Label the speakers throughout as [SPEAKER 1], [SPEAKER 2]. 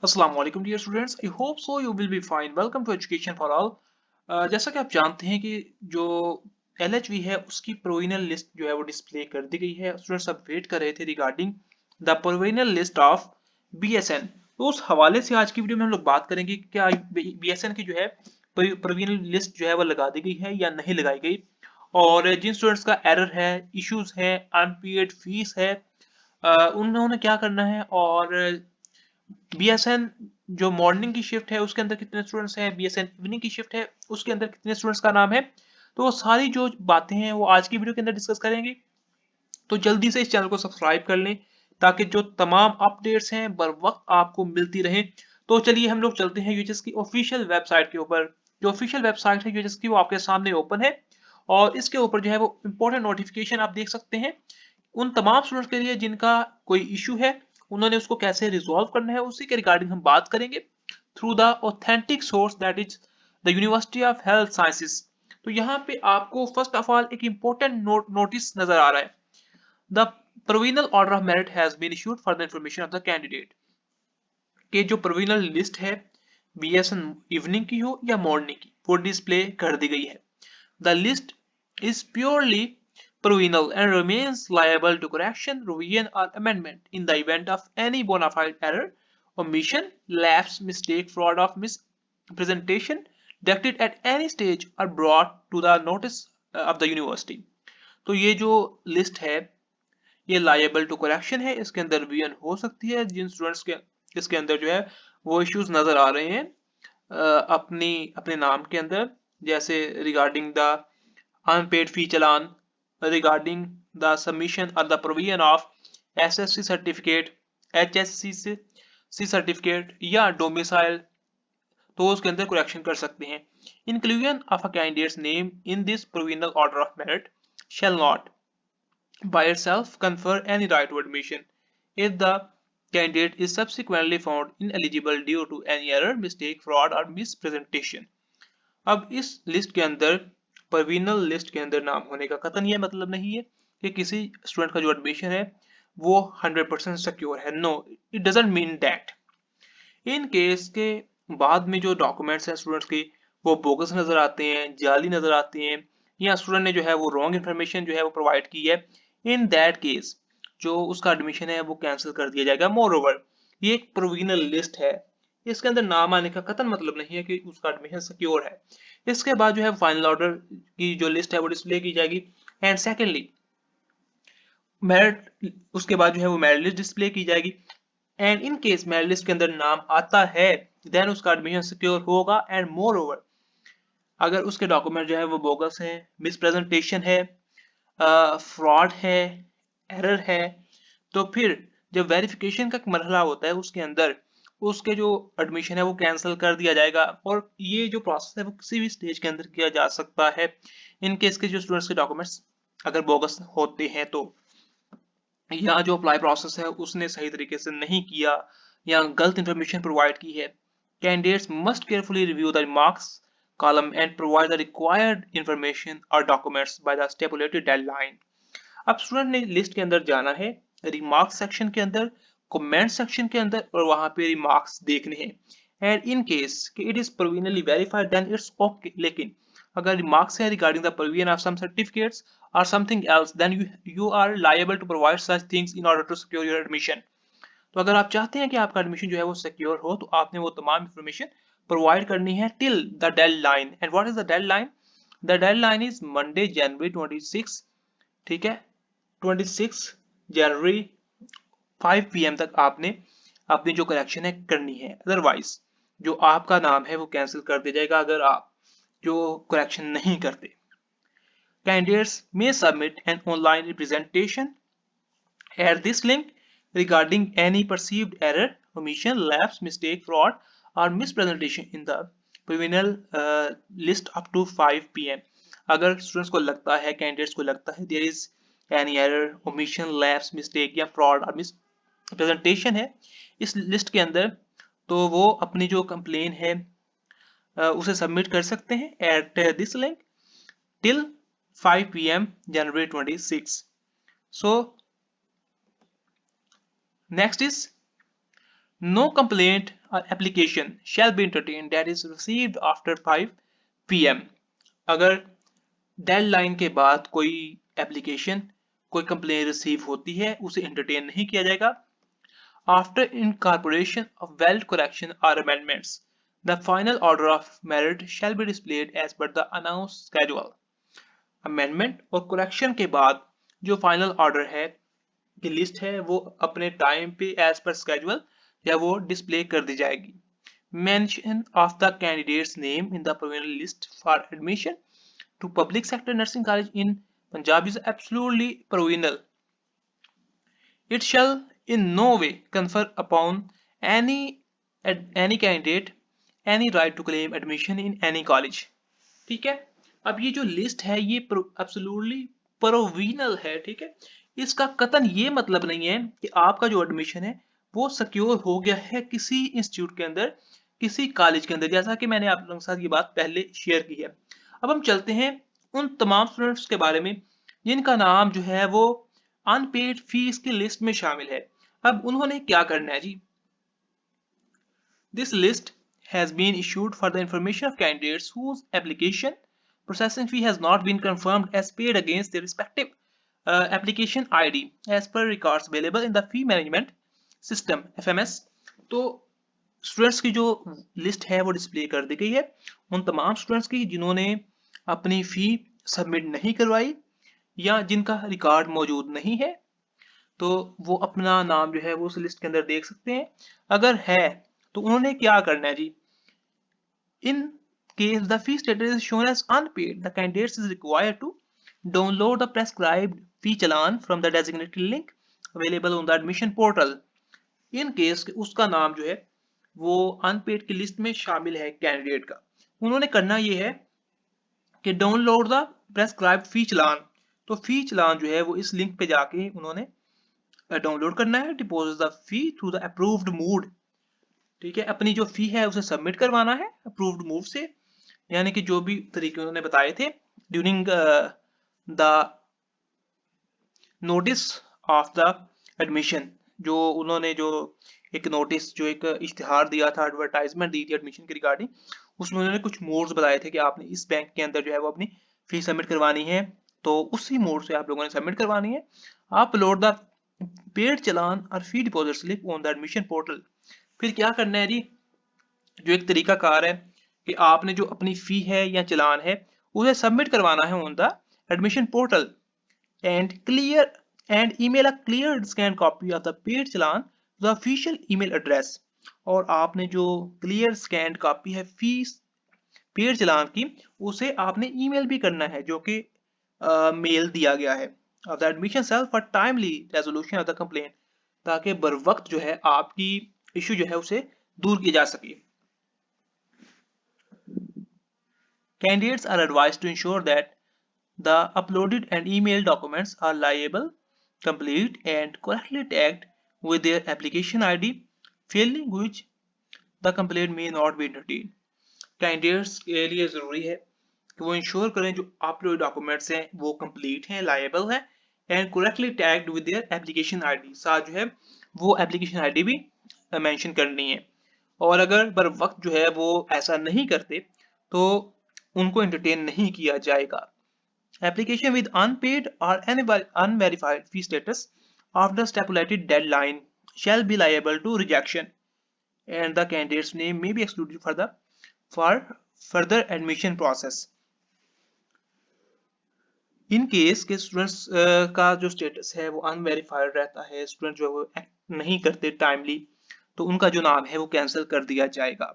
[SPEAKER 1] Assalamu alaikum dear students. I hope so you will be fine. Welcome to Education for All. जैसा कि आप जानते हैं कि जो LHV है उसकी प्रोविजनल लिस्ट जो है वो डिस्प्ले कर दी गई है। स्टूडेंट्स अब वेट कर रहे थे regarding the provisional list of BSN। तो उस हवाले से आज की वीडियो में हम लोग बात करेंगे कि क्या BSN की जो है प्रोविजनल लिस्ट जो है वो लगा दी गई है या नहीं लगाई गई, और जिन स्टूडेंट्स का एरर है, इश्यूज है, अनपेड फीस है, उन्होंने क्या करना है, और BSN जो मॉर्निंग की शिफ्ट है उसके अंदर कितने स्टूडेंट्स हैं, BSN इवनिंग की शिफ्ट है उसके अंदर कितने स्टूडेंट्स का नाम है। तो सारी जो बातें हैं वो आज की वीडियो के अंदर डिस्कस करेंगे। तो जल्दी से इस चैनल को सब्सक्राइब कर लें ताकि जो तमाम अपडेट्स हैं बर वक्त आपको मिलती रहे। तो चलिए हम लोग चलते हैं यूएचएस की ऑफिशियल वेबसाइट के ऊपर। जो ऑफिशियल वेबसाइट है यूएचएस की वो आपके सामने ओपन है, और इसके ऊपर जो है वो इंपॉर्टेंट नोटिफिकेशन आप देख सकते हैं। उन तमाम स्टूडेंट्स के लिए जिनका कोई इशू है, उन्होंने उसको कैसे रिजॉल्व करना है उसी के रिगार्डिंग हम बात करेंगे through the authentic source that is the university of health sciences. तो यहाँ पे आपको फर्स्ट ऑफ ऑल एक इंपॉर्टेंट नोटिस नजर आ रहा है। The provisional order of merit has been issued for the information of the candidate. कि जो प्रोविजनल लिस्ट है BSN इवनिंग की हो या मॉर्निंग की, वो डिस्प्ले कर दी गई है। The list is purely provisional and remains liable to correction, revision, or amendment in the event of any bona fide error, omission, lapse, mistake, fraud, or mispresentation detected at any stage or brought to the notice of the university. तो ये जो list है ये liable to correction है, इसके अंदर revision हो सकती है। जिन स्टूडेंट्स के इसके अंदर जो है वो इश्यूज नजर आ रहे हैं अपनी अपने नाम के अंदर, जैसे regarding the unpaid fee challan, regarding the submission or the provision of SSC certificate, HSCC certificate या domicile, तो उसके अंदर करेक्शन कर सकते हैं। Inclusion of a candidate's name in this provisional order of merit shall not by itself confer any right to admission if the candidate is subsequently found ineligible due to any error, mistake, fraud or mispresentation। अब इस list के अंदर, provisional list के अंदर नाम होने का कतई ये मतलब नहीं है कि किसी स्टूडेंट का जो एडमिशन है वो 100% सिक्योर है। No, it doesn't mean that. In case के बाद में जो डॉक्यूमेंट्स हैं स्टूडेंट्स के, वो बोगस नजर आते हैं, जाली नजर आते हैं, या स्टूडेंट ने जो है वो रॉन्ग इन्फॉर्मेशन जो है वो प्रोवाइड की है, इन दैट केस जो उसका एडमिशन है वो कैंसिल कर दिया जाएगा। मोर ओवर, ये एक प्रोविजनल लिस्ट है, इसके अंदर नाम आने का कतई मतलब नहीं है कि उसका एडमिशन सिक्योर है। इसके बाद जो है फाइनल ऑर्डर की जो लिस्ट है वो डिस्प्ले की जाएगी। एंड सेकेंडली मेरिट, उसके बाद जो है वो मेरिट लिस्ट डिस्प्ले की जाएगी। And in case merit list के अंदर नाम आता है देन उसका एडमिशन सिक्योर होगा। एंड मोर ओवर, अगर उसके डॉक्यूमेंट जो है वो बोगस है, मिसप्रेजेंटेशन है, फ्रॉड है, एरर है, तो फिर जब वेरिफिकेशन का मरहला होता है उसके अंदर उसके जो एडमिशन है वो कैंसिल कर दिया जाएगा। और ये जो प्रोसेस है वो किसी भी स्टेज के अंदर किया जा सकता है इन केस के जो स्टूडेंट्स के डॉक्यूमेंट्स अगर बोगस होते हैं तो, या जो अप्लाई प्रोसेस है उसने सही तरीके से नहीं किया या गलत इंफॉर्मेशन प्रोवाइड की है। Candidates must carefully review the remarks column and provide the required information or documents by the stipulated deadline. अब स्टूडेंट ने लिस्ट के अंदर जाना है, रिमार्क्स सेक्शन के अंदर, कमेंट सेक्शन के अंदर, और वहां पे रिमार्क्स देखने हैं। And in case it is provisionally verified then it's okay. लेकिन अगर रिमार्क्स है regarding the provision of some certificates or something else, then you are liable to provide such things in order to secure your admission। तो अगर आप चाहते हैं कि आपका एडमिशन जो है वो सिक्योर हो तो आपने वो तमाम इंफॉर्मेशन प्रोवाइड करनी है till the deadline. And what is the deadline? The deadline is Monday January 26, ठीक है, 26 जनवरी 5 PM तक आपने अपनी जो करेक्शन है करनी है। अदरवाइज जो आपका नाम है वो कैंसिल कर दिया जाएगा अगर आप जो करेक्शन नहीं करते। Candidates may submit an online representation at this link regarding any perceived error, omission, lapse, mistake, fraud, or mispresentation in the provisional list up to 5 PM। अगर स्टूडेंट्स को लगता है, कैंडिडेट्स को लगता है there is any error, omission, lapse, mistake या fraud और misrepresentation है इस लिस्ट के अंदर, तो वो अपनी जो कंप्लेन है उसे सबमिट कर सकते हैं at this link till 5 PM January 26। So next is no complaint application shall be entertained that is received after 5 PM. अगर डेडलाइन के बाद कोई एप्लीकेशन, कोई कंप्लेन रिसीव होती है, उसे एंटरटेन नहीं किया जाएगा. After incorporation of valid correction or amendments, the final order of merit shall be displayed as per the announced schedule. Amendment और correction के बाद जो final order है की लिस्ट है वो अपने टाइम पे एज पर स्केड्यूल या वो डिस्प्ले कर दी जाएगी. Mention of the candidates name in the provisional list for admission to public sector nursing college in Punjab is absolutely provisional. It shall in no way confer upon any candidate any right to claim admission in any college. ठीक है, अब ये जो list है ये absolutely provisional है. ठीक है, इसका कतन ये मतलब नहीं है कि आपका जो एडमिशन है वो सिक्योर हो गया है किसी इंस्टीट्यूट के अंदर, किसी कॉलेज के अंदर, जैसा कि मैंने आप लोगों के साथ ये बात पहले शेयर की है. अब हम चलते हैं उन तमाम स्टूडेंट्स के बारे में जिनका नाम जो है वो अनपेड फीस की लिस्ट में शामिल है. अब उन्होंने क्या करना है जी. This list has been issued for the information of candidates whose application processing fee has not been confirmed as paid against their respective application ID as per records available in the fee management system FMS. तो students की जो list है वो display कर दी गई है उन तमाम स्टूडेंट्स की जिन्होंने अपनी फी सबमिट नहीं करवाई या जिनका रिकॉर्ड मौजूद नहीं है, तो वो अपना नाम जो है वो उस लिस्ट के अंदर देख सकते हैं. अगर है तो उन्होंने क्या करना है जी. In case the fee status is shown as unpaid, the candidate is required to download the prescribed fee challan from the designated link available on the admission portal. In case उसका नाम जो है वो unpaid की list में शामिल है candidate का, उन्होंने करना ये है कि download the prescribed fee challan. तो फी चलान जो है वो इस लिंक पे जाके उन्होंने डाउनलोड करना है. Deposit the fee through the approved mode. ठीक है, अपनी जो फी है उसे सबमिट करवाना है अप्रूव्ड मूव से, यानी कि जो भी तरीके उन्होंने बताए थे during the notice of the admission. जो उन्होंने जो एक नोटिस, जो एक इश्तिहार दिया था, एडवर्टाइजमेंट दी थी एडमिशन के रिगार्डिंग, उसमें उन्होंने कुछ मोड्स बताए थे कि आपने इस बैंक के अंदर जो है वो अपनी फी सबमिट करवानी है, तो उसी मोड से आप लोगों ने सबमिट करवानी है. Upload the paid challan or fee deposit slip on the admission portal. फिर क्या करना है जी, जो एक तरीका कार है कि आपने जो अपनी फी है या चलान है उसे सबमिट करवाना है on the admission portal and email a clear scan copy of the paid challan to the official email address. और आपने जो क्लियर स्कैन कॉपी है फीस पेड चलान की उसे आपने ईमेल भी करना है, जो कि मेल दिया गया है of the admission cell for timely resolution of the complaint, ताकि बर वक्त जो है आपकी इश्यू जो है उसे दूर किया जा सके. Candidates are advised to ensure that the uploaded and emailed documents are liable, complete and correctly tagged with their application ID, failing which the complaint may not be entertained. Candidates के लिए जरूरी है कि वो इंश्योर करें जो upload documents हैं वो कंप्लीट हैं, लायबल हैं and correctly tagged with their application ID. साथ जो है वो एप्लीकेशन आईडी भी मेंशन करनी है. और अगर बर वक्त जो है वो ऐसा नहीं करते तो उनको एंटरटेन नहीं किया जाएगा. Application with unpaid or unverified fee status after stipulated deadline shall be liable to rejection and the candidate's name may be excluded for further admission process. In case के स्टूडेंट्स का जो स्टेटस है वो unverified रहता है, student जो है वो एक्ट नहीं करते टाइमली, तो उनका जो नाम है वो कैंसिल कर दिया जाएगा.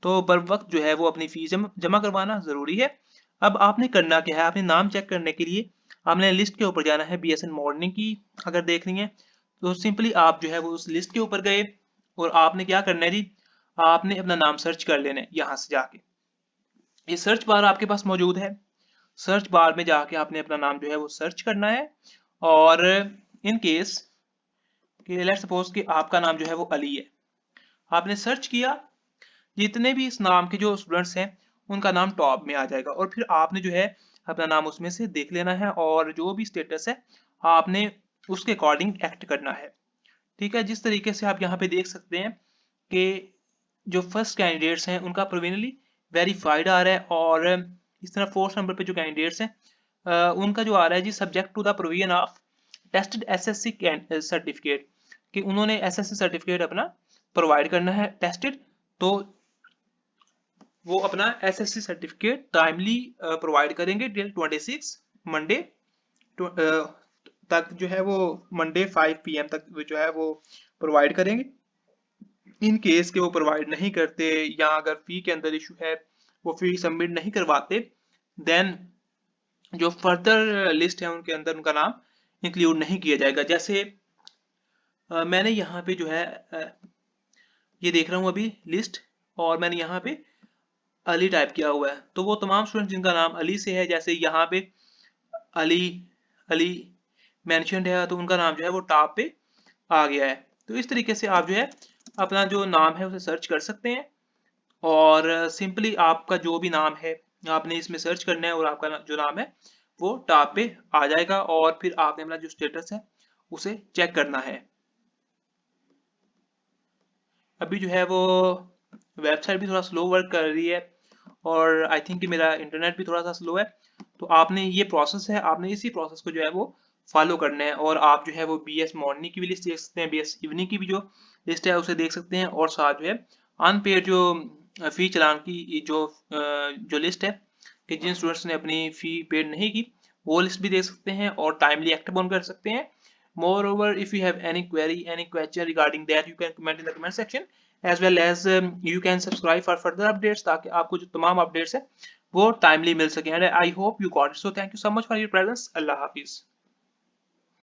[SPEAKER 1] तो बर वक्त जो है वो अपनी फीस जमा करवाना जरूरी है. अब आपने करना क्या है, आपने नाम चेक करने के लिए आपने लिस्ट के ऊपर जाना है. BSN मॉर्निंग की अगर देखनी है तो सिंपली आप जो है वो उस लिस्ट के ऊपर गए और आपने क्या करना है जी, आपने अपना नाम सर्च कर लेना है. यहाँ से जाके ये सर्च बार आपके पास मौजूद है, सर्च बार में जाके आपने अपना नाम जो है वो सर्च करना है. और इन केस कि लेट्स सपोज कि आपका नाम जो है वो अली है, आपने सर्च किया, जितने भी इस नाम के जो स्टूडेंट्स हैं उनका नाम टॉप में आ जाएगा और फिर आपने जो है अपना नाम उसमें से देख लेना है और जो भी स्टेटस है आपने उसके अकॉर्डिंग एक्ट करना है. ठीक है, जिस तरीके से आप यहाँ पे देख सकते हैं कि जो फर्स्ट कैंडिडेट्स हैं उनका प्रोविजनली वेरीफाइड आ रहा है, और इस तरह फोर्थ नंबर पे जो कैंडिडेट्स हैं उनका जो आ रहा है जी subject to the provision of tested SSC certificate, कि उन्होंने एसएससी सर्टिफिकेट अपना प्रोवाइड करना है टेस्टेड, तो वो अपना एसएससी सर्टिफिकेट टाइमली प्रोवाइड करेंगे टिल 26 मंडे तक, जो है वो मंडे 5 PM तक जो है वो प्रोवाइड करेंगे। इन केस के वो प्रोवाइड नहीं करते या अगर फी के अंदर इशू है, वो फी सबमिट नहीं करवाते, देन जो फर्दर लिस्ट है उनके अंदर उनका नाम इंक्लूड नहीं किया जाएगा। जैसे मैंने यहाँ पे जो है ये देख रहा हूँ अभी लिस्ट, और मैंने यहाँ पे अली टाइप किया हुआ है, तो वो तमाम स्टूडेंट जिनका नाम अली से है, जैसे यहाँ पे अली अली मेंशन्ड है, तो उनका नाम जो है वो टॉप पे आ गया है। तो इस तरीके से आप जो है अपना जो नाम है उसे सर्च कर सकते हैं, और सिंपली आपका जो भी नाम है आपने इसमें सर्च करना है, और आपका जो नाम है वो टॉप पे आ जाएगा, और फिर आपने अपना जो स्टेटस है उसे चेक करना है। अभी जो है वो वेबसाइट भी थोड़ा स्लो वर्क कर रही है, और आई थिंक कि मेरा इंटरनेट भी थोड़ा सा स्लो है, तो आपने ये प्रोसेस है, आपने इसी प्रोसेस को जो है वो फॉलो करना है, और आप जो है वो बीएस मॉर्निंग की भी लिस्ट देख सकते हैं, बीएस इवनिंग की भी जो लिस्ट है उसे देख सकते हैं, और साथ जो है अनपेड जो फी चालान की जो लिस्ट है कि जिन स्टूडेंट्स ने अपनी फी पेड नहीं की, वो लिस्ट भी देख सकते हैं, और टाइमली एक्ट ऑन कर सकते हैं। Moreover, if you have any query, any question regarding that, you can comment in the comment section, as well as you can subscribe for further updates, ताकि आपको जो तमाम updates है वो timely मिल सके। And I hope you got it. So thank you so much for your presence. Allah Hafiz.